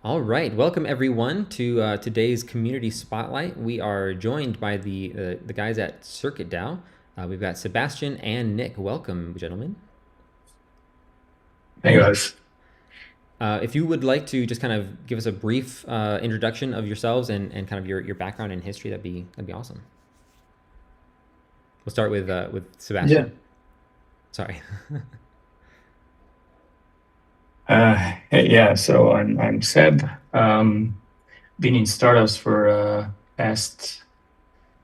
All right, welcome everyone to today's community spotlight. We are joined by the guys at CircuitDAO. We've got Sebastian and Nick. Welcome, gentlemen. Hey guys. If you would like to just kind of give us a brief introduction of yourselves and kind of your background and history, that'd be awesome. We'll start with Yeah. Sebastian. Sorry. Yeah. So I'm Seb. Been in startups for past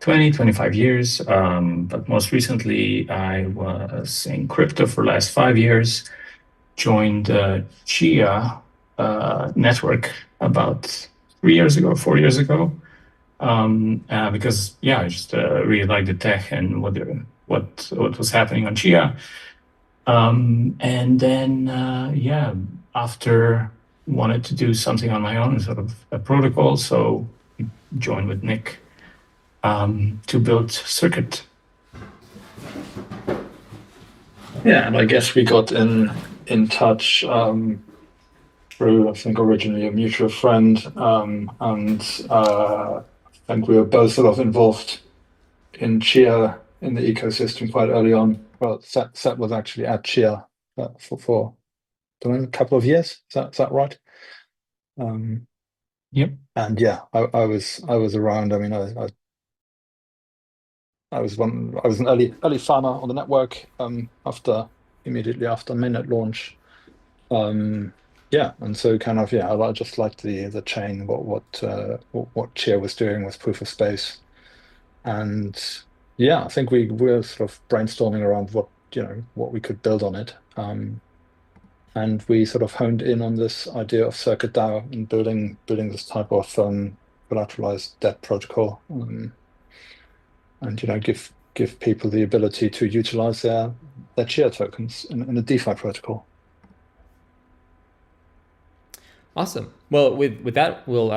25 years. But most recently, I was in crypto for the last 5 years. Joined Chia network about 3 years ago, 4 years ago. Because I just really liked the tech and what was happening on Chia. And then, after wanted to do something on my own, sort of a protocol, so joined with Nick to build Circuit. Yeah, and I guess we got in touch through, I think, originally a mutual friend, and I think we were both sort of involved in Chia in the ecosystem quite early on. Well, Seth was actually at Chia for don't know, a couple of years. Is that right? Um, Yep. and yeah, I was around. I mean, I was an early farmer on the network. After immediately after mainnet launch. Um, yeah, and so kind of I just liked the chain, what Chia was doing with proof of space, and yeah, I think we were sort of brainstorming around what we could build on it. And we sort of honed in on this idea of CircuitDAO and building this type of collateralized debt protocol, and give people the ability to utilize their Chia tokens in a DeFi protocol. Awesome. Well, with that, we'll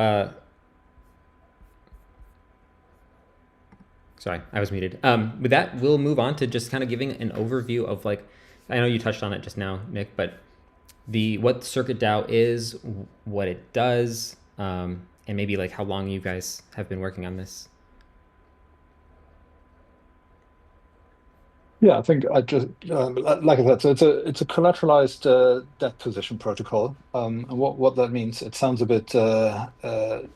sorry, I was muted. With that, we'll move on to just kind of giving an overview of like, I know you touched on it just now, Nick, but the what CircuitDAO is, what it does, and maybe like how long you guys have been working on this. Yeah, I think I just like I said, so it's a collateralized debt position protocol. And what that means, it sounds a bit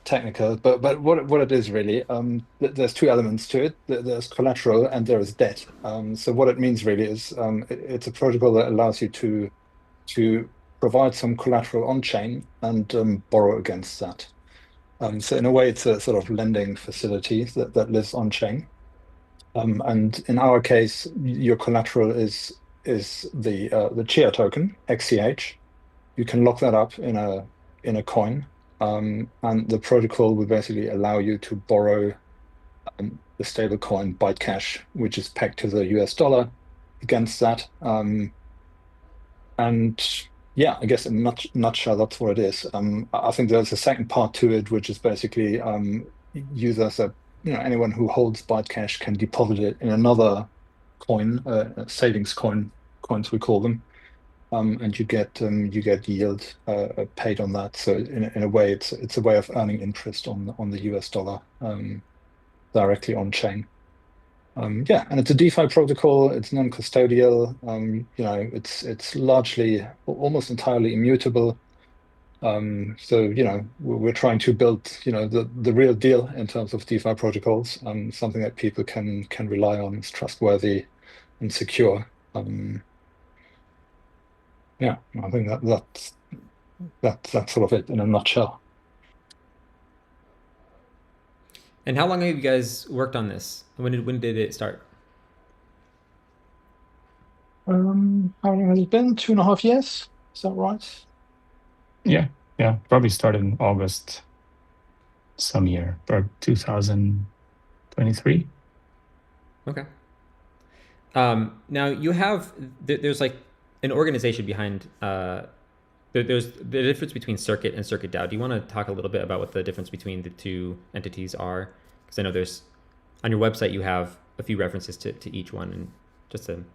technical, but what it is really, there's two elements to it. There's collateral and there is debt. So what it means really is it's a protocol that allows you to provide some collateral on chain and borrow against that. So in a way, it's a sort of lending facility that lives on chain. And in our case, your collateral is the Chia token, XCH. You can lock that up in a coin, and the protocol will basically allow you to borrow the stable coin Byte Cash, which is pegged to the US dollar against that. And yeah, I guess in a nutshell, that's what it is. I think there's a second part to it, which is basically users that anyone who holds Byte Cash can deposit it in another coin, savings coins we call them, and you get yield paid on that. So in a way, it's a way of earning interest on the US dollar directly on chain. Yeah, and it's a DeFi protocol. It's non-custodial. It's largely almost entirely immutable. So we're trying to build the real deal in terms of DeFi protocols. Something that people can rely on, is trustworthy and secure. Yeah, I think that's sort of it in a nutshell. And how long have you guys worked on this? When did it start? How long has it been? 2.5 years? Is that right? Yeah, yeah. Probably started in August some year, or 2023. Okay. Now you have there's like an organization behind. There's the difference between Circuit and CircuitDAO. Do you want to talk a little bit about what the difference between the two entities are? Because I know there's on your website you have a few references to each one, and just to kind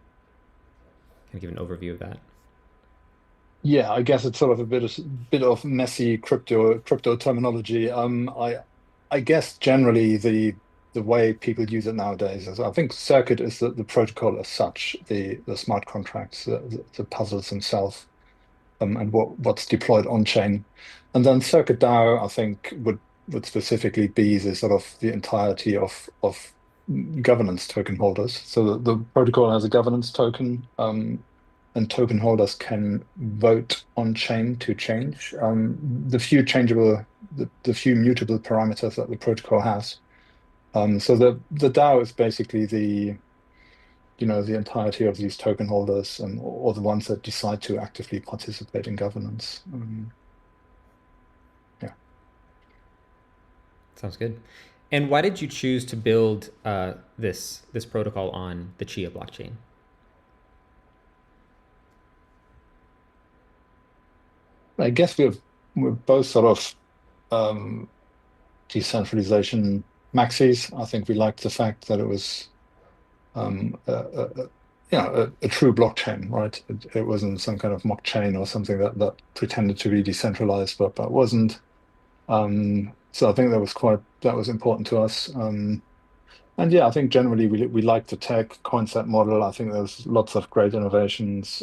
of give an overview of that. Yeah, I guess it's sort of a bit of messy crypto terminology. I guess generally the way people use it nowadays is, I think Circuit is the protocol as such, the smart contracts, the puzzles themselves, and what's deployed on chain, and then CircuitDAO I think would specifically be the sort of the entirety of governance token holders. So the protocol has a governance token. And token holders can vote on chain to change the few mutable parameters that the protocol has. So the DAO is basically the entirety of these token holders and or the ones that decide to actively participate in governance. Yeah. Sounds good. And why did you choose to build this protocol on the Chia blockchain? I guess we're both sort of um, decentralization maxis. I think we liked the fact that it was a true blockchain, right? It wasn't some kind of mock chain or something that pretended to be decentralized, but wasn't. So I think that was important to us. And yeah, I think generally we like the tech concept model. I think there's lots of great innovations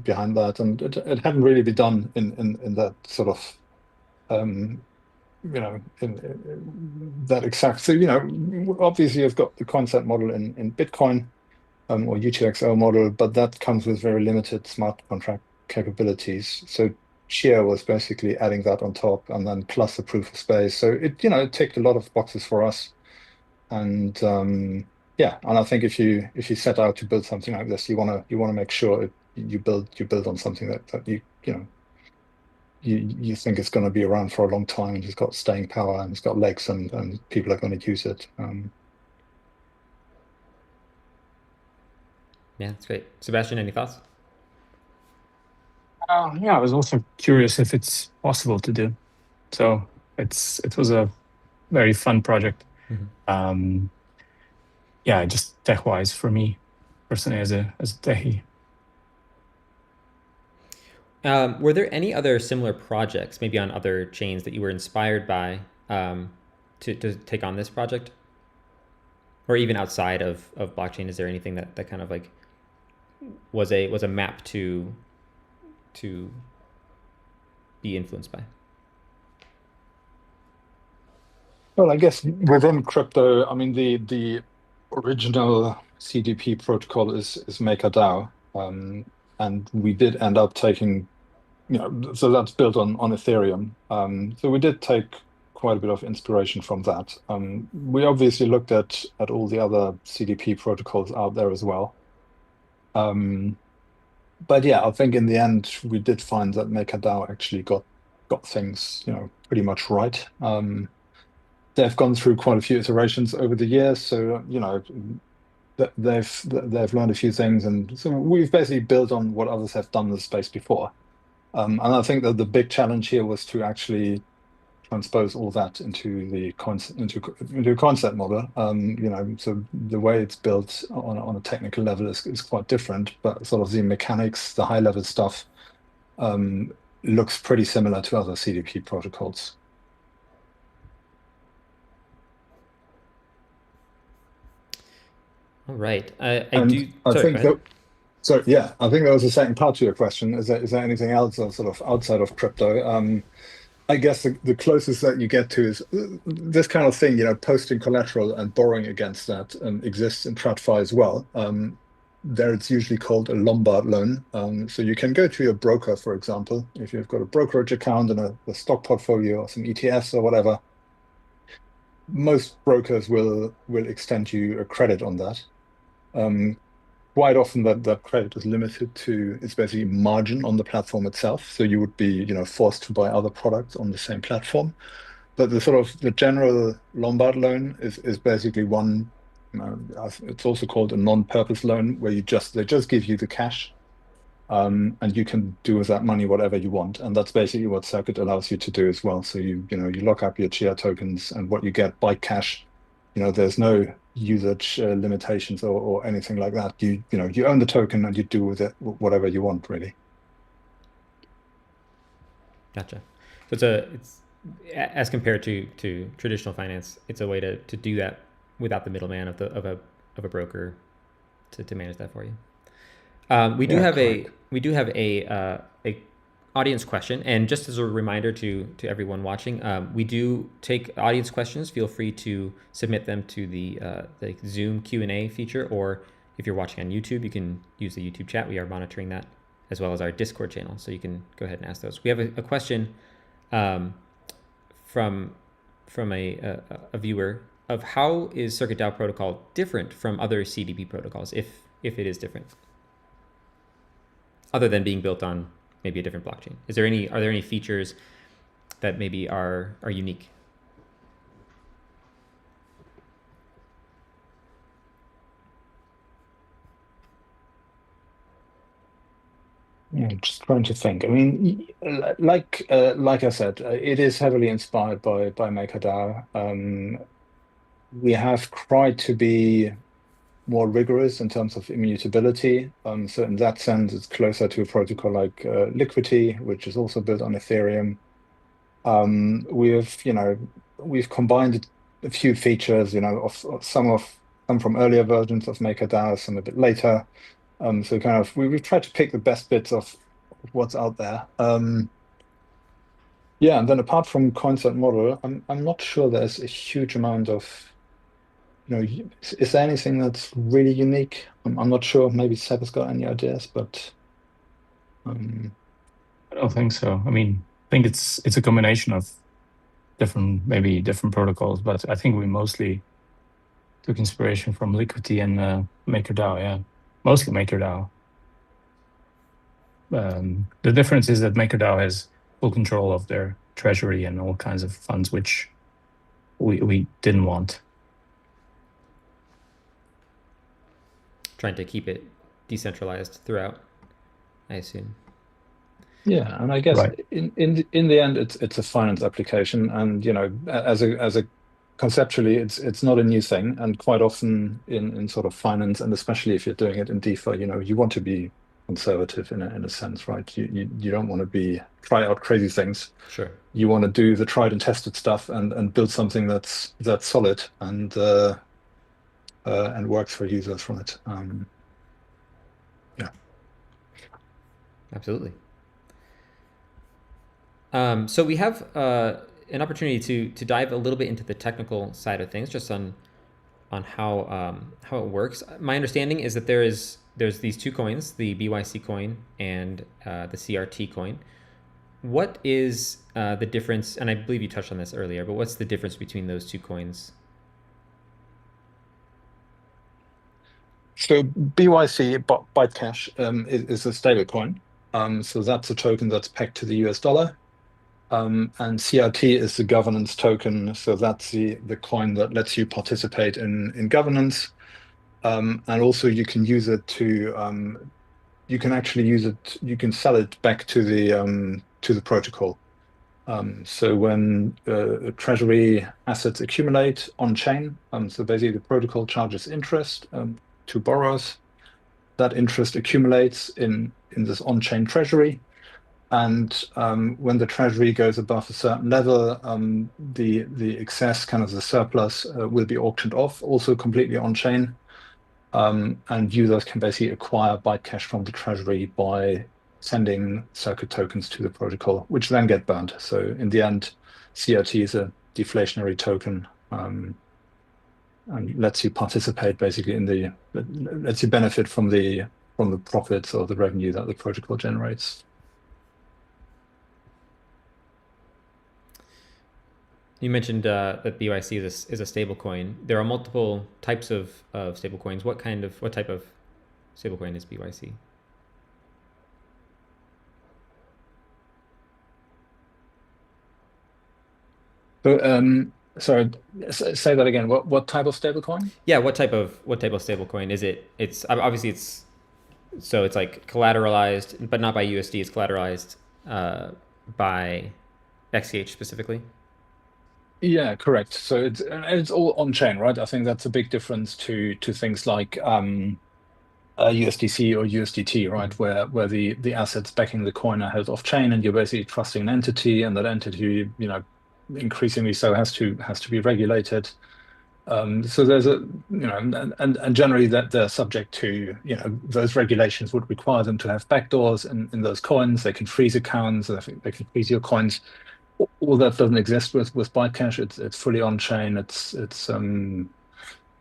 behind that, and it hadn't really been done in that sort of in that exact. So obviously you've got the concept model in Bitcoin or UTXO model, but that comes with very limited smart contract capabilities. So Chia was basically adding that on top, and then plus the proof of space. So it ticked a lot of boxes for us. And yeah, and I think if you set out to build something like this, you want to make sure you build on something that you think it's going to be around for a long time, and it's got staying power, and it's got legs, and people are going to use it. Yeah, that's great. Sebastian, any thoughts? Yeah, I was also curious if it's possible to do. So it was a very fun project. Mm-hmm. Yeah, just tech wise for me personally as a techie. Were there any other similar projects, maybe on other chains, that you were inspired by to take on this project? Or even outside of blockchain, is there anything that kind of like was a map to be influenced by? Well, I guess within crypto, I mean the original CDP protocol is MakerDAO, and we did end up taking, so that's built on Ethereum. So we did take quite a bit of inspiration from that. We obviously looked at all the other CDP protocols out there as well. Um, but yeah, I think in the end we did find that MakerDAO actually got things, pretty much right. They've gone through quite a few iterations over the years, so they've learned a few things, and so we've basically built on what others have done in the space before. And I think that the big challenge here was to actually transpose all that into into a concept model. So the way it's built on a technical level is quite different, but sort of the mechanics, the high level stuff, um, looks pretty similar to other CDP protocols. All right. I And do. I Sorry, go think ahead. that, so yeah, I think there was a second part to your question. Is there anything else that's sort of outside of crypto? I guess the closest that you get to is this kind of thing, posting collateral and borrowing against that exists in TradFi as well. There it's usually called a Lombard loan. So you can go to your broker, for example, if you've got a brokerage account and a stock portfolio or some ETFs or whatever. Most brokers will extend you a credit on that. Um, Quite often that credit is limited to it's basically margin on the platform itself. So you would be, forced to buy other products on the same platform. But the general Lombard loan is basically one. It's also called a non-purpose loan, where they just give you the cash, and you can do with that money whatever you want. And that's basically what Circuit allows you to do as well. So you lock up your Chia tokens, and what you get by cash, there's no usage limitations or anything like that. You own the token and you do with it whatever you want, really. Gotcha. So it's as compared to traditional finance, it's a way to do that without the middleman of a broker to manage that for you. We do Yeah, have correct. a audience question, and just as a reminder to everyone watching, we do take audience questions. Feel free to submit them to the Zoom Q&A feature, or if you're watching on YouTube, you can use the YouTube chat. We are monitoring that, as well as our Discord channel, so you can go ahead and ask those. We have a question from a viewer of how is CircuitDAO protocol different from other CDP protocols, if it is different, other than being built on maybe a different blockchain. Are there any features that maybe are unique? Yeah, just trying to think. I mean, like I said, it is heavily inspired by MakerDAO. We have tried to be more rigorous in terms of immutability. So in that sense, it's closer to a protocol like Liquidity, which is also built on Ethereum. We've combined a few features, of some from earlier versions of MakerDAO, some a bit later. So kind of we've tried to pick the best bits of what's out there. Yeah, and then apart from concept model, I'm not sure there's a huge amount of, is there anything that's really unique? I'm not sure. Maybe Seb has got any ideas, but I don't think so. I mean, I think it's a combination of maybe different protocols, but I think we mostly took inspiration from Liquidity and MakerDAO. Yeah, mostly MakerDAO. The difference is that MakerDAO has full control of their treasury and all kinds of funds, which we didn't want. Trying to keep it decentralized throughout, I assume. yeah, and I guess Right. in the end, it's a finance application, and as a conceptually, it's not a new thing, and quite often in sort of finance, and especially if you're doing it in DeFi, you want to be conservative in a sense, right? You don't want to try out crazy things. Sure. You want to do the tried and tested stuff and build something that's solid and works for users from it. Yeah. Absolutely. So we have an opportunity to dive a little bit into the technical side of things, just on how it works. My understanding is that there's these two coins, the BYC coin and the CRT coin. What is the difference? And I believe you touched on this earlier, but what's the difference between those two coins? So BYC, Byte Cash, is a stable coin. So that's a token that's pegged to the US dollar. And CRT is the governance token. So that's the coin that lets you participate in governance. And also you can use it you can actually use it, you can sell it back to the protocol. So when treasury assets accumulate on chain, so basically the protocol charges interest to borrowers. That interest accumulates in this on-chain treasury. And when the treasury goes above a certain level, the excess, kind of the surplus, will be auctioned off, also completely on-chain. And users can basically acquire Byte Cash from the treasury by sending circuit tokens to the protocol, which then get burned. So in the end, CRT is a deflationary token, and lets you participate basically lets you benefit from the profits or the revenue that the protocol generates. You mentioned that BYC is a stable coin. There are multiple types of stable coins. What type of stable coin is BYC? So, sorry, say that again. What type of stablecoin? Yeah, what type of stable coin is it? It's obviously it's like collateralized, but not by USD. It's collateralized by XCH specifically. Yeah, correct. So it's all on chain, right? I think that's a big difference to things like USDC or USDT, right? Where the assets backing the coin are held off chain, and you're basically trusting an entity, and that entity, increasingly so has to be regulated. So there's and generally that they're subject to, those regulations would require them to have backdoors in those coins. They can freeze accounts. They can freeze your coins. All that doesn't exist with Bytecash. It's fully on chain.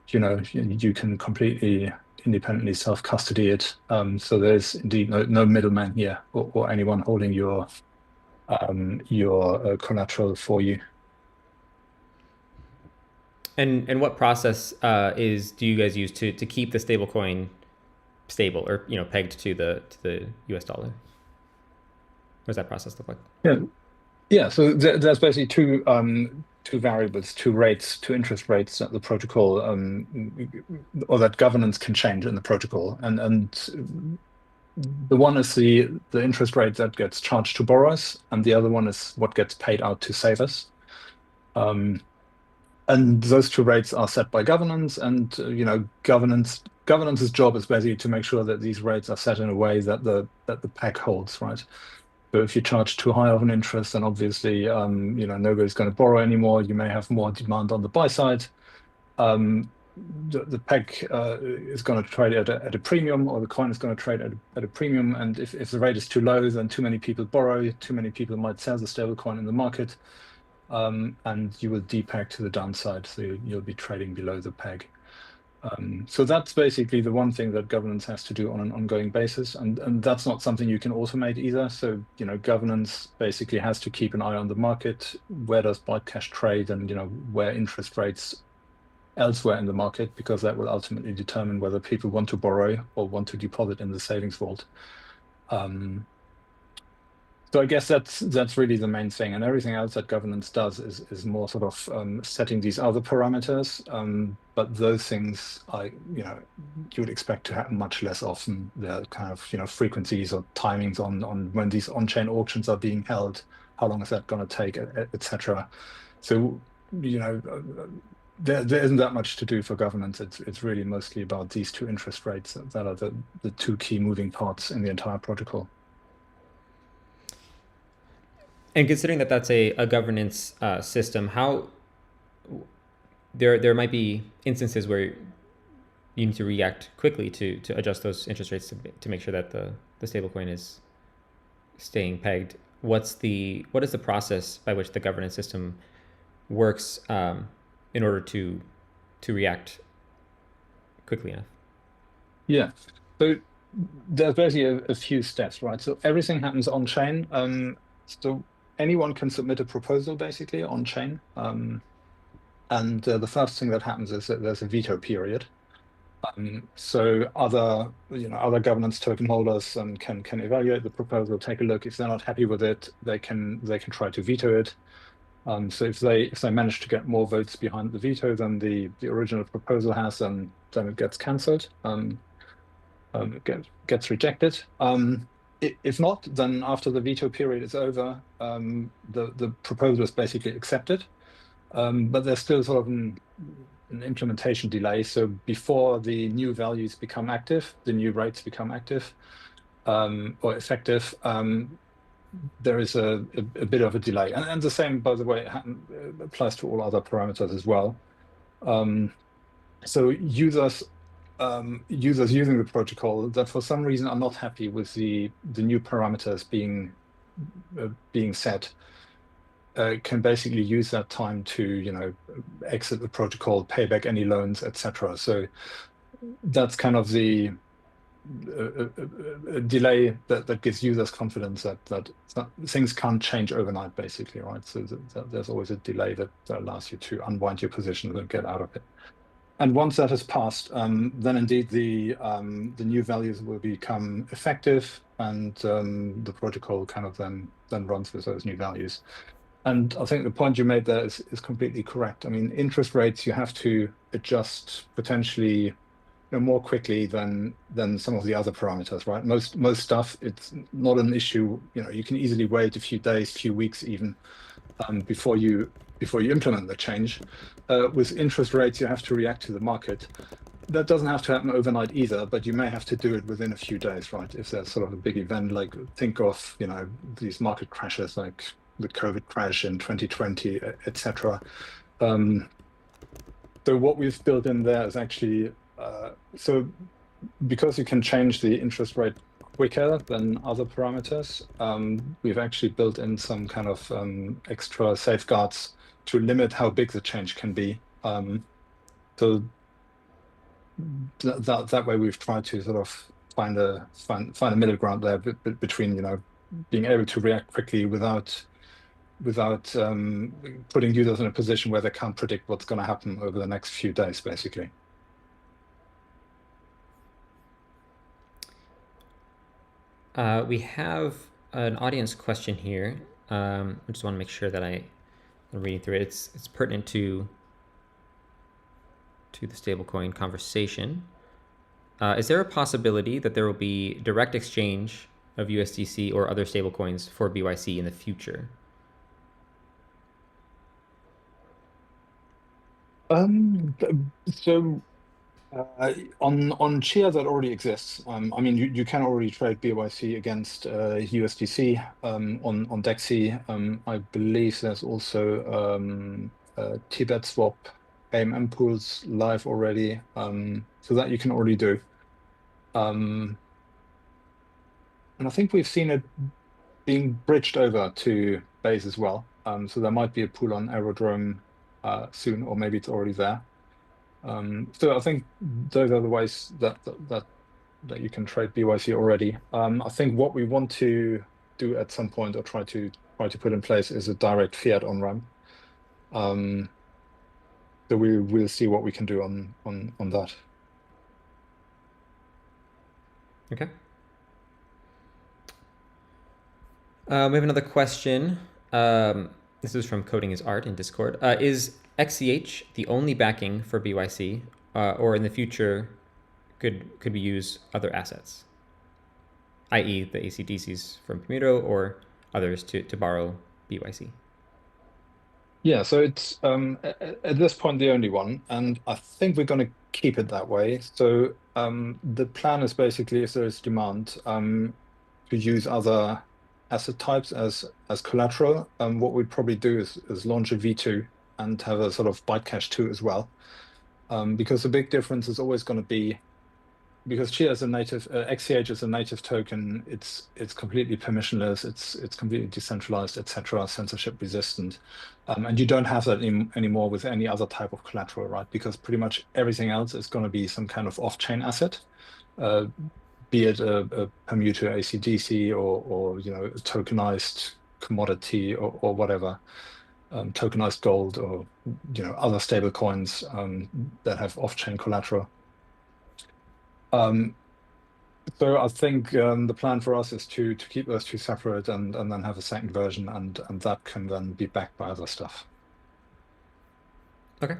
You can completely independently self-custody it. So there's indeed no middleman here or anyone holding your collateral for you. And what process do you guys use to keep the stablecoin stable or pegged to the US dollar? What does that process look like? Yeah. So there's basically two variables, two interest rates that the protocol or that governance can change in the protocol, and the one is the interest rate that gets charged to borrowers, and the other one is what gets paid out to savers. And those two rates are set by governance, and governance's job is basically to make sure that these rates are set in a way that the peg holds, right? So if you charge too high of an interest, then obviously nobody's going to borrow anymore. You may have more demand on the buy side. The peg is going to trade at a premium, or the coin is going to trade at a premium. And if the rate is too low, then too many people borrow. Too many people might sell the stable coin in the market. And you will depeg to the downside, so you'll be trading below the peg. So that's basically the one thing that governance has to do on an ongoing basis, and that's not something you can automate either. So governance basically has to keep an eye on the market. Where does Bytecash trade, and where interest rates elsewhere in the market, because that will ultimately determine whether people want to borrow or want to deposit in the savings vault. So I guess that's really the main thing, and everything else that governance does is more sort of setting these other parameters. But those things you would expect to happen much less often. They're kind of frequencies or timings on when these on-chain auctions are being held. How long is that going to take, etc. So there isn't that much to do for governance. It's really mostly about these two interest rates that are the two key moving parts in the entire protocol. And considering that that's a governance system, how there might be instances where you need to react quickly to adjust those interest rates to make sure that the stablecoin is staying pegged. What is the process by which the governance system works in order to react quickly enough? Yeah. So there's basically a few steps, right? So everything happens on chain. So anyone can submit a proposal basically on chain. And the first thing that happens is that there's a veto period. So other governance token holders can evaluate the proposal, take a look. If they're not happy with it, they can try to veto it. So if they manage to get more votes behind the veto than the original proposal has, then it gets cancelled. It gets rejected. If not, then after the veto period is over, the proposal is basically accepted. But there's still sort of an implementation delay. So before the new values become active, the new rates become active or effective, there is a bit of a delay. And the same, by the way, applies to all other parameters as well. So users using the protocol that for some reason are not happy with the new parameters being set can basically use that time to exit the protocol, pay back any loans, etc. So that's kind of the delay that gives users confidence that things can't change overnight, basically, right? So there's always a delay that allows you to unwind your position and get out of it. And once that has passed, then indeed the new values will become effective, and the protocol kind of then runs with those new values. And I think the point you made there is completely correct. I mean, interest rates you have to adjust potentially more quickly than some of the other parameters, right? Most stuff, it's not an issue. You can easily wait a few days, few weeks even before you implement the change. With interest rates, you have to react to the market. that doesn't have to happen overnight either, but you may have to do it within a few days, right? If there's sort of a big event, like think of, these market crashes like the COVID crash in 2020, etc. So what we've built in there is actually, so because you can change the interest rate quicker than other parameters, we've actually built in some kind of extra safeguards to limit how big the change can be. So that way we've tried to sort of find a middle ground there between, being able to react quickly without putting users in a position where they can't predict what's going to happen over the next few days, basically. We have an audience question here. I just want to make sure that I'm reading through it. It's pertinent to the stablecoin conversation. Is there a possibility that there will be direct exchange of USDC or other stablecoins for BYC in the future? So on Chia that already exists. I mean, you can already trade BYC against USDC on DEXI. I believe there's also Tibet swap AMM pools live already, so that you can already do. And I think we've seen it being bridged over to Base as well. So there might be a pool on Aerodrome soon, or maybe it's already there. So I think those are the ways that you can trade BYC already. I think what we want to do at some point, or try to put in place, is a direct fiat on ramp. So we'll see what we can do on that. Okay. We have another question. This is from Coding is Art in Discord. Is XCH the only backing for BYC, or in the future could we use other assets, i.e. the ACDCs from Commuto or others to borrow BYC? Yeah, so it's at this point the only one, and I think we're going to keep it that way. So the plan is basically, if there is demand, to use other asset types as collateral. What we'd probably do is launch a V2 and have a sort of bytecash 2 as well. Because the big difference is always going to be, because Chia is a native, XCH is a native token. It's completely permissionless. It's completely decentralized, etc. Censorship resistant, and you don't have that anymore with any other type of collateral, right? Because pretty much everything else is going to be some kind of off-chain asset, be it a Permuter ACDC or a tokenized commodity or whatever, tokenized gold or other stable coins that have off-chain collateral. So I think the plan for us is to keep those two separate and then have a second version, and that can then be backed by other stuff. Okay.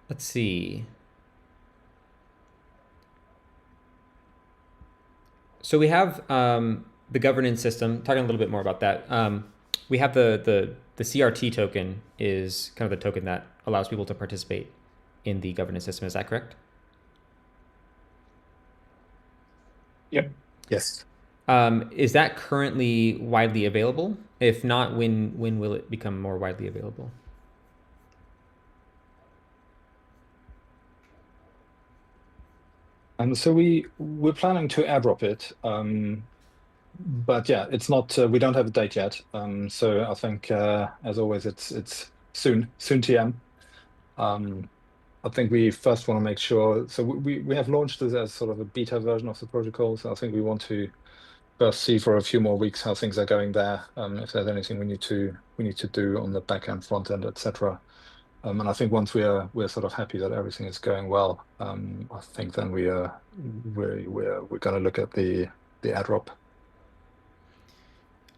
Let's see. So we have the governance system. Talking a little bit more about that. We have the CRT token is kind of the token that allows people to participate in the governance system. Is that correct? Yep. Yes. Is that currently widely available? If not, when will it become more widely available? So we're planning to airdrop it, but yeah, it's not. We don't have a date yet. So I think, as always, it's soon TM. I think we first want to make sure. So we have launched this as sort of a beta version of the protocol. So I think we want to first see for a few more weeks how things are going there. If there's anything we need to do on the back end, front end, etc. And I think once we're sort of happy that everything is going well, I think then we're going to look at the airdrop.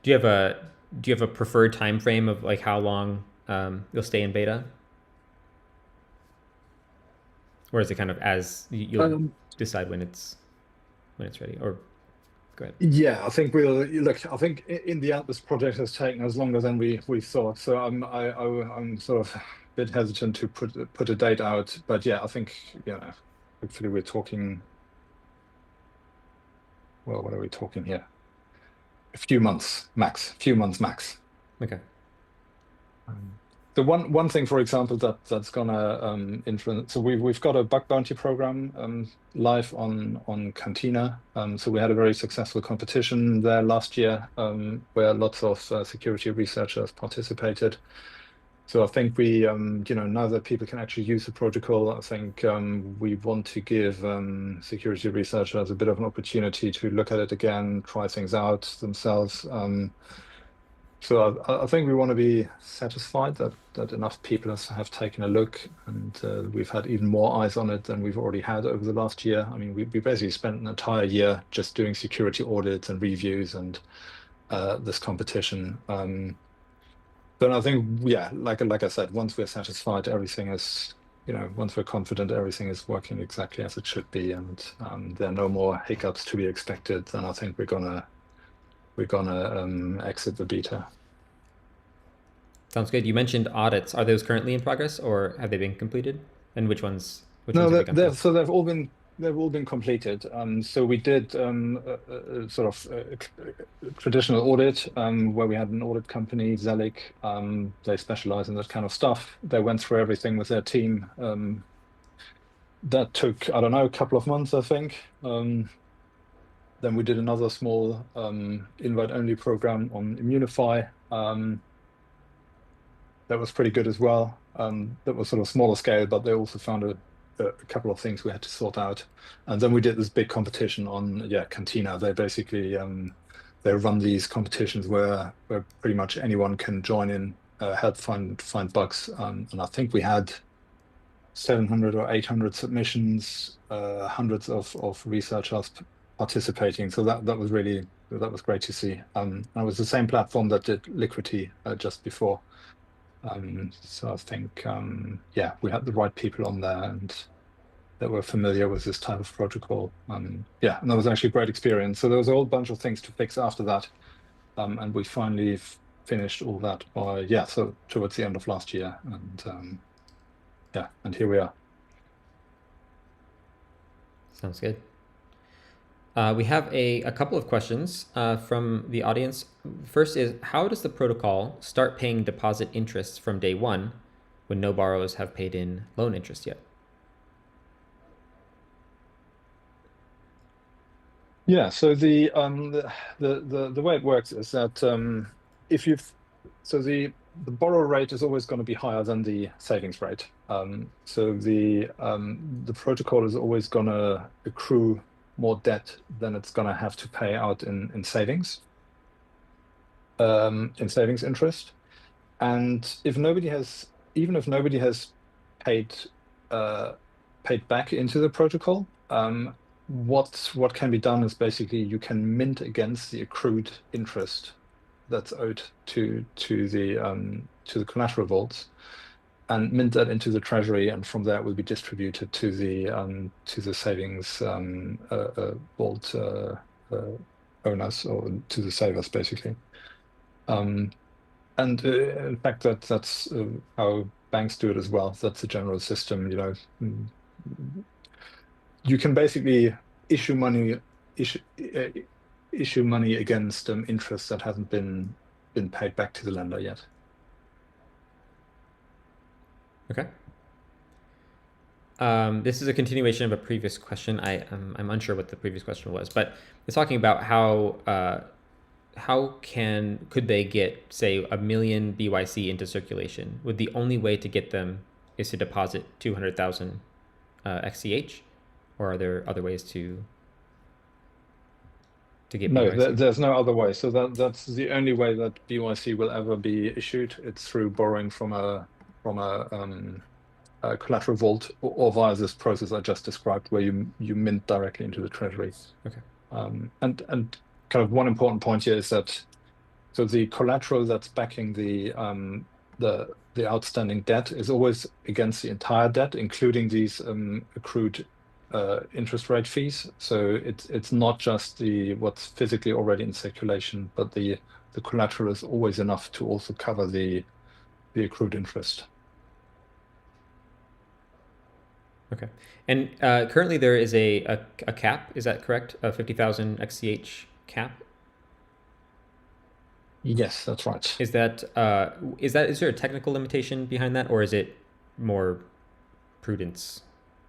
Do you have a preferred time frame of like how long you'll stay in beta? Or is it kind of as you'll decide when it's ready? Or Go ahead. Yeah, I think we'll look. I think in the end, this project has taken us longer than we thought. So I'm sort of a bit hesitant to put a date out. But yeah, I think hopefully we're talking. Well, what are we talking here? A few months max. Few months max. Okay. The one thing, for example, that's gonna influence. So we've got a bug bounty program live on Cantina. So we had a very successful competition there last year where lots of security researchers participated. So I think we, now that people can actually use the protocol, I think we want to give security researchers a bit of an opportunity to look at it again, try things out themselves. So I think we want to be satisfied that enough people have taken a look, and we've had even more eyes on it than we've already had over the last year. I mean, we basically spent an entire year just doing security audits and reviews and this competition. But I think, yeah, like I said, once we're satisfied, once we're confident everything is working exactly as it should be, and there are no more hiccups to be expected, then I think we're gonna exit the beta. Sounds good. You mentioned audits. Are those currently in progress, or have they been completed? And which ones? No, have you gone through? so they've all been completed. So we did sort of a traditional audit where we had an audit company, Zelig. They specialize in that kind of stuff. They went through everything with their team. That took, I don't know, a couple of months, I think. Then we did another small invite-only program on Immunify. That was pretty good as well. That was sort of smaller scale, but they also found a couple of things we had to sort out. And then we did this big competition on Cantina. They basically they run these competitions where pretty much anyone can join in, help find bugs. And I think we had 700 or 800 submissions, hundreds of researchers participating. So that was great to see. And it was the same platform that did Liquidity just before. So I think, we had the right people on there and that were familiar with this type of protocol. And that was actually a great experience. So there was a whole bunch of things to fix after that. And we finally finished all that so towards the end of last year. And and here we are. Sounds good. We have a couple of questions from the audience. First is, how does the protocol start paying deposit interest from day one when no borrowers have paid in loan interest yet? Yeah, so the way it works is that the borrow rate is always going to be higher than the savings rate. So the protocol is always going to accrue more debt than it's going to have to pay out in savings interest. And even if nobody has paid back into the protocol, what can be done is basically you can mint against the accrued interest that's owed to the collateral vaults, and mint that into the treasury, and from there it will be distributed to the savings vault owners, or to the savers, basically. And in fact, that's how banks do it as well. That's the general system. You can basically issue money against interest that hasn't been paid back to the lender yet. Okay. This is a continuation of a previous question. I'm unsure what the previous question was, but it's talking about how could they get, say, 1 million BYC into circulation? Would the only way to get them is to deposit 200,000 XCH, or are there other ways to get BYC? No, there's no other way. So that's the only way that BYC will ever be issued. It's through borrowing from a collateral vault, or via this process I just described, where you mint directly into the treasury. Okay. And kind of one important point here is that the collateral that's backing the outstanding debt is always against the entire debt, including these accrued interest rate fees. So it's not just what's physically already in circulation, but the collateral is always enough to also cover the accrued interest. Okay. And currently there is a cap, is that correct? A 50,000 XCH cap? Yes, that's right. Is there a technical limitation behind that, or is it more prudence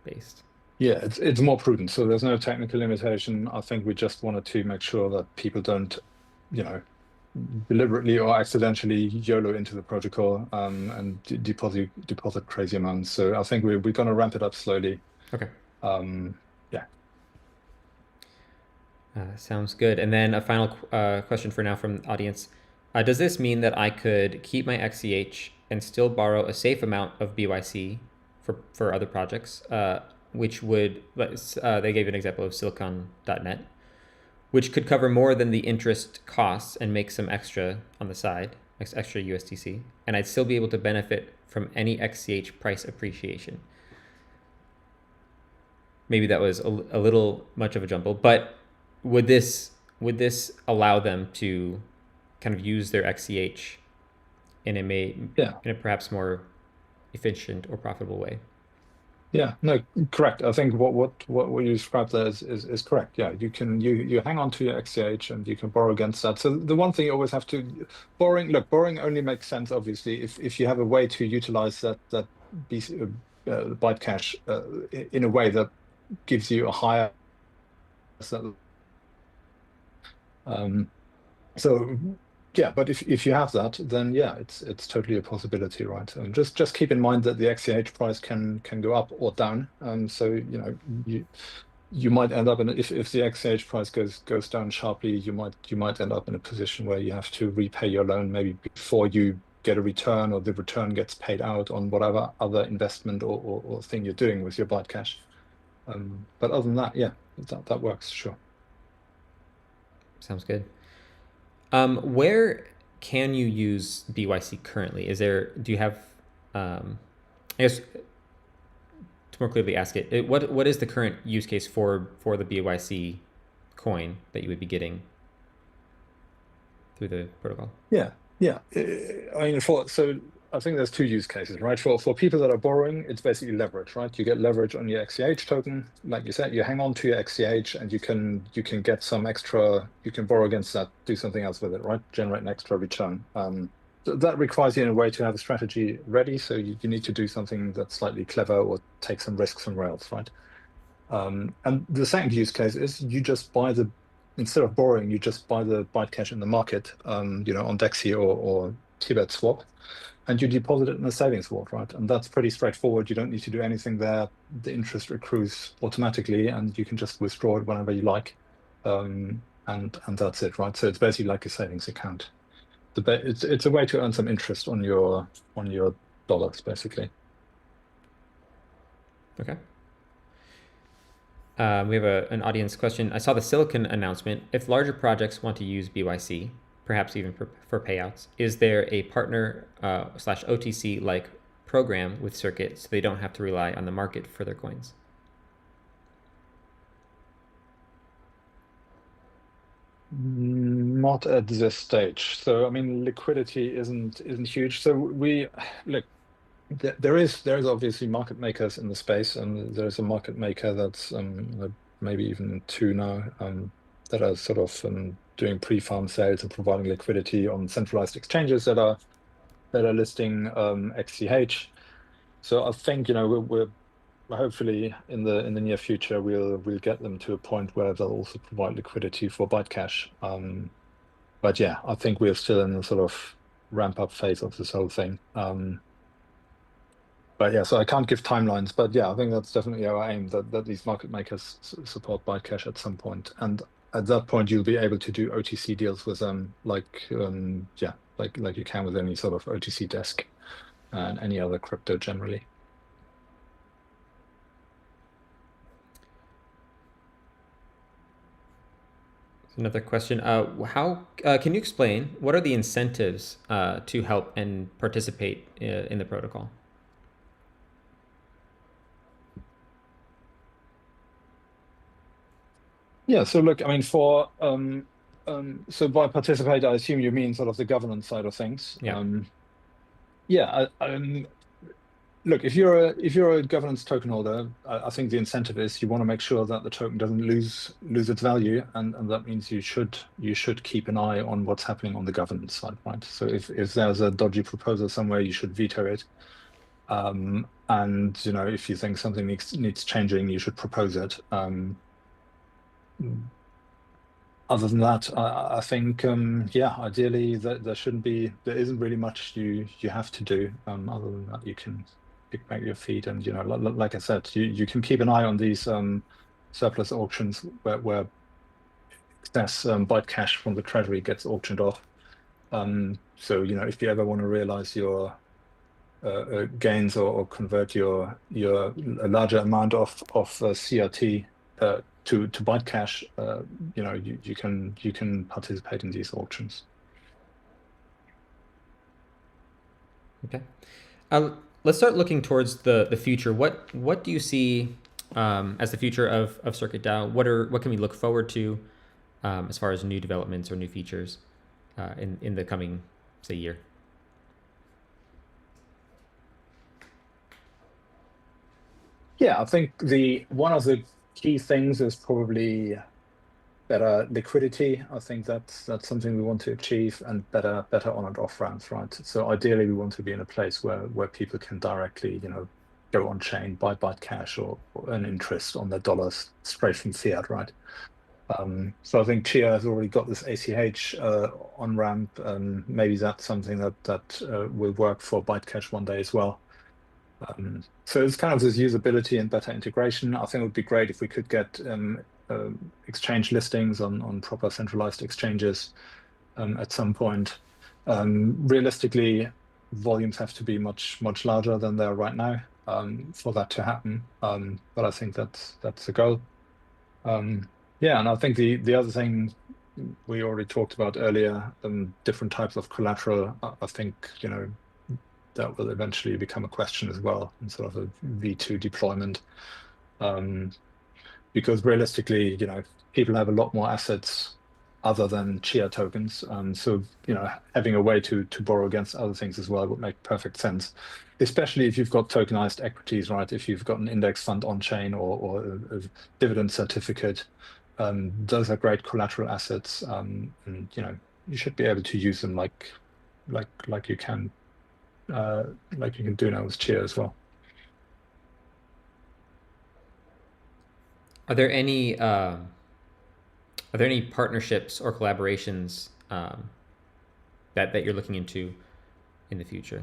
based? Yeah, it's more prudent. So there's no technical limitation. I think we just wanted to make sure that people don't, deliberately or accidentally YOLO into the protocol and deposit crazy amounts. So I think we're going to ramp it up slowly. Okay. Yeah. Sounds good. And then a final question for now from the audience. Does this mean that I could keep my XCH and still borrow a safe amount of BYC for other projects, which would, they gave an example of silicon.net, which could cover more than the interest costs and make some extra on the side, extra USDC, and I'd still be able to benefit from any XCH price appreciation? Maybe that was a little much of a jumble, but would this allow them to kind of use their XCH in a perhaps more efficient or profitable way? Yeah, no, correct. I think what you described there is correct. Yeah, you hang on to your XCH and you can borrow against that. So the one thing you always have to borrowing only makes sense obviously if you have a way to utilize that Byte cash in a way that gives you a higher. So yeah, but if you have that, then yeah, it's totally a possibility, right? And just keep in mind that the XCH price can go up or down. So you might end up if the XCH price goes down sharply, you might end up in a position where you have to repay your loan maybe before you get a return, or the return gets paid out on whatever other investment or thing you're doing with your Byte cash. But other than that, yeah, that works, sure. Sounds good. Where can you use BYC currently? Do you have, I guess to more clearly ask it, what is the current use case for the BYC coin that you would be getting through the protocol? Yeah. I mean, so I think there's two use cases, right? For people that are borrowing, it's basically leverage, right? You get leverage on your XCH token, like you said. You hang on to your XCH, and you can get some extra. You can borrow against that, do something else with it, right? Generate an extra return. That requires you in a way to have a strategy ready. So you need to do something that's slightly clever or take some risks somewhere else, right? And the second use case is you just buy instead of borrowing, you just buy the Byte cash in the market, on Dexy or Tibet swap, and you deposit it in a savings vault, right? And that's pretty straightforward. You don't need to do anything there. The interest accrues automatically, and you can just withdraw it whenever you like, and that's it, right? So it's basically like a savings account. It's a way to earn some interest on your dollars, basically. Okay. We have an audience question. I saw the Silicon announcement. If larger projects want to use BYC, perhaps even for payouts, is there a partner / OTC like program with Circuit so they don't have to rely on the market for their coins? Not at this stage. So I mean, liquidity isn't huge. So look. There is obviously market makers in the space, and there's a market maker that's maybe even two now that are sort of doing pre-farm sales and providing liquidity on centralized exchanges that are listing XCH. So I think we're hopefully in the near future we'll get them to a point where they'll also provide liquidity for Byte cash. But yeah, I think we're still in the sort of ramp up phase of this whole thing. But yeah, so I can't give timelines, but yeah, I think that's definitely our aim, that these market makers support Byte cash at some point. And at that point, you'll be able to do OTC deals with them, like you can with any sort of OTC desk and any other crypto generally. Another question. How can you explain what are the incentives to help and participate in the protocol? Yeah, so look, I mean, so by participate, I assume you mean sort of the governance side of things. Yeah. Yeah, look, if you're a governance token holder, I think the incentive is you want to make sure that the token doesn't lose its value, and that means you should keep an eye on what's happening on the governance side, right? So if there's a dodgy proposal somewhere, you should veto it. And if you think something needs changing, you should propose it. Other than that, I think, yeah, ideally that there isn't really much you have to do. Other than that, you can pick back your feet, and like I said, you can keep an eye on these surplus auctions where excess byte cash from the treasury gets auctioned off. So if you ever want to realize your gains, or convert your a larger amount of CRT to byte cash, you can participate in these auctions. Okay. Let's start looking towards the future. What do you see as the future of CircuitDAO? What can we look forward to as far as new developments or new features in the coming, say, year? Yeah, I think the one of the key things is probably better liquidity. I think that's something we want to achieve, and better on and off ramps, right? So ideally, we want to be in a place where people can directly, go on chain, buy byte cash, or earn interest on their dollars straight from fiat, right? So I think Chia has already got this ACH on ramp. Maybe that's something that will work for byte cash one day as well. So it's kind of this usability and better integration. I think it would be great if we could get exchange listings on proper centralized exchanges at some point. Realistically, volumes have to be much, much larger than they are right now for that to happen. But I think that's the goal. Yeah, and I think the other thing we already talked about earlier, different types of collateral, I think, that will eventually become a question as well in sort of a V2 deployment. Because realistically, people have a lot more assets other than Chia tokens. So, having a way to borrow against other things as well would make perfect sense, especially if you've got tokenized equities, right? If you've got an index fund on chain, or a dividend certificate, those are great collateral assets. And you should be able to use them like you can do now with Chia as well. Are there any partnerships or collaborations that you're looking into in the future?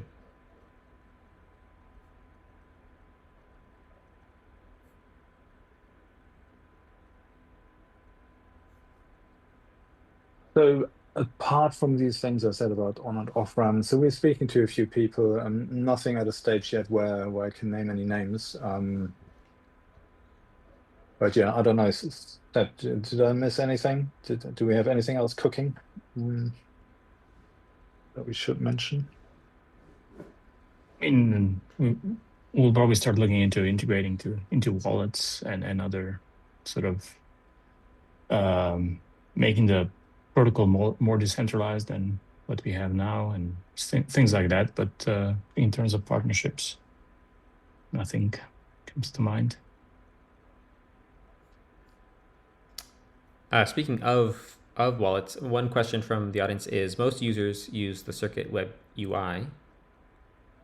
So apart from these things I said about on and off ramps, so we're speaking to a few people, nothing at a stage yet where I can name any names. But yeah, I don't know. Did I miss anything? Do we have anything else cooking that we should mention? I mean, we'll probably start looking into integrating into wallets and other sort of making the protocol more decentralized than what we have now, and things like that. But in terms of partnerships, nothing comes to mind. Speaking of wallets, one question from the audience is: most users use the Circuit Web UI,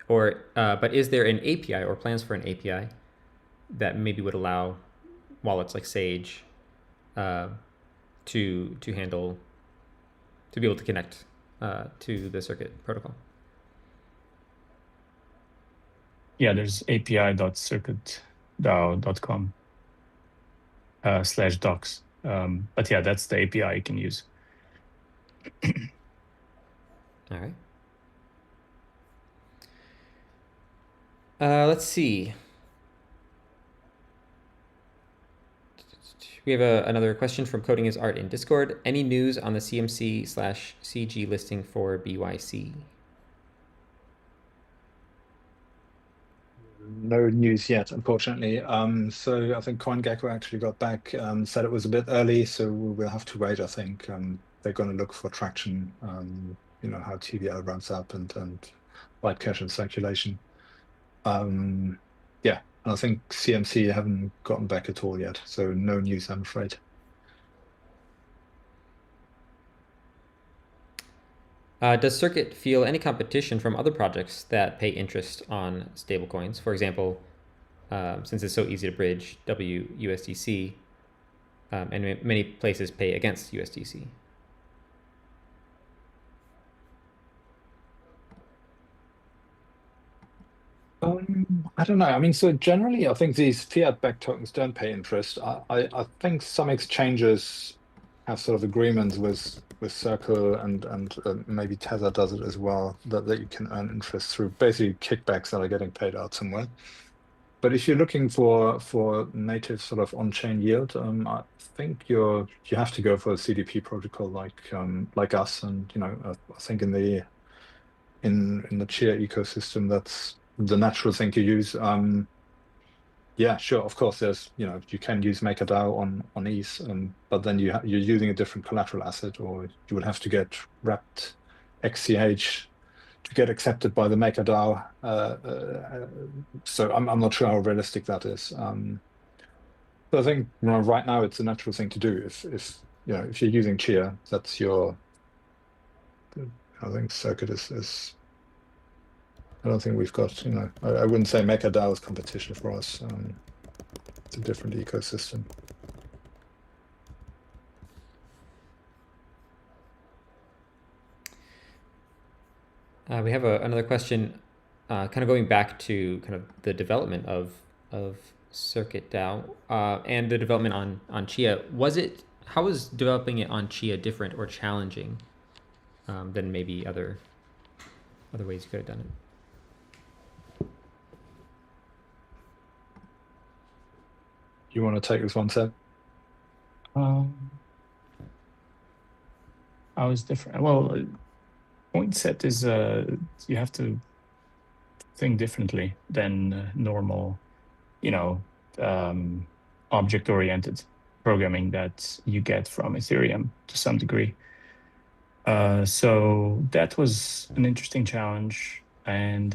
but is there an API or plans for an API that maybe would allow wallets like Sage to handle, to be able to connect to the Circuit protocol? Yeah, there's api.circuitdao.com /docs. But yeah, that's the API you can use. All right. Let's see. We have another question from Coding is Art in Discord. Any news on the CMC/CG listing for BYC? no news yet, unfortunately. So I think CoinGecko actually got back, said it was a bit early, so we'll have to wait. I think they're going to look for traction. How TVL ramps up and light cash in circulation. Yeah, and I think CMC haven't gotten back at all yet, so no news, I'm afraid. Does Circuit feel any competition from other projects that pay interest on stablecoins? For example, since it's so easy to bridge WUSDC, and many places pay against USDC. I don't know. I mean, so generally, I think these fiat-backed tokens don't pay interest. I think some exchanges have sort of agreements with Circle and maybe Tether does it as well, that you can earn interest through basically kickbacks that are getting paid out somewhere. But if you're looking for native sort of on-chain yield, I think you have to go for a CDP protocol like us, and I think in the Chia ecosystem, that's the natural thing to use. Yeah, sure. Of course, you can use MakerDAO on ETH, but then you're using a different collateral asset, or you would have to get wrapped XCH to get accepted by the MakerDAO. So I'm not sure how realistic that is. But I think right now it's a natural thing to do. If you're using Chia, that's your. I think Circuit is. I don't think we've got. I wouldn't say MakerDAO is competition for us. It's a different ecosystem. We have another question, kind of going back to kind of the development of CircuitDAO and the development on Chia. How was developing it on Chia different or challenging than maybe other ways you could have done it? You want to take this one, Seb? I was different. Well, point set is you have to think differently than normal, object-oriented programming that you get from Ethereum to some degree. So that was an interesting challenge, and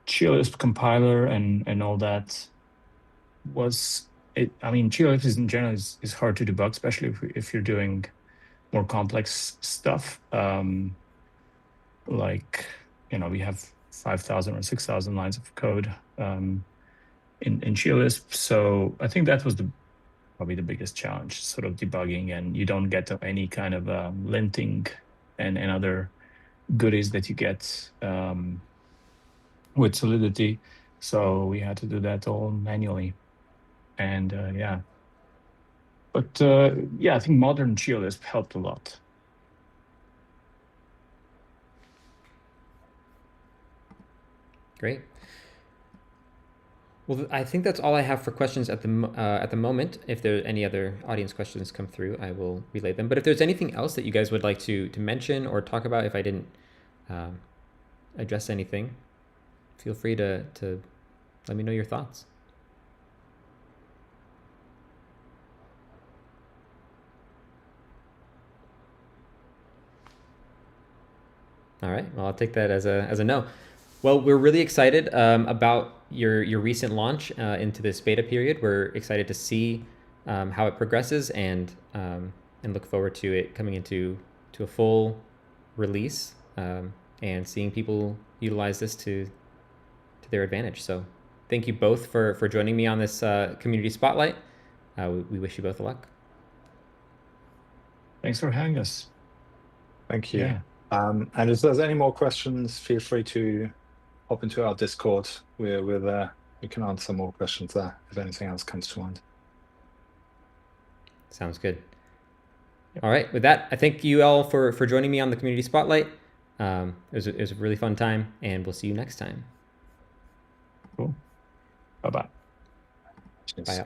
ChiaLisp compiler and all that was it. I mean, ChiaLisp in general is hard to debug, especially if you're doing more complex stuff. Like we have 5,000 or 6,000 lines of code in ChiaLisp. So I think that was probably the biggest challenge, sort of debugging, and you don't get any kind of linting and other goodies that you get with Solidity. So we had to do that all manually. And yeah. But yeah, I think modern ChiaLisp helped a lot. Great. Well, I think that's all I have for questions at the moment. If there are any other audience questions come through, I will relay them. But if there's anything else that you guys would like to mention or talk about, if I didn't address anything, feel free to let me know your thoughts. All right. Well, I'll take that as a no. Well, we're really excited about your recent launch into this beta period. We're excited to see how it progresses and look forward to it coming into a full release and seeing people utilize this to their advantage. So thank you both for joining me on this community spotlight. We wish you both luck. Thanks for having us. Thank you. Yeah. And if there's any more questions, feel free to hop into our Discord. We're there. We can answer more questions there if anything else comes to mind. Sounds good. Yep. All right. With that, I thank you all for joining me on the community spotlight. It was a really fun time, and we'll see you next time. Cool. Bye-bye. Cheers. Bye.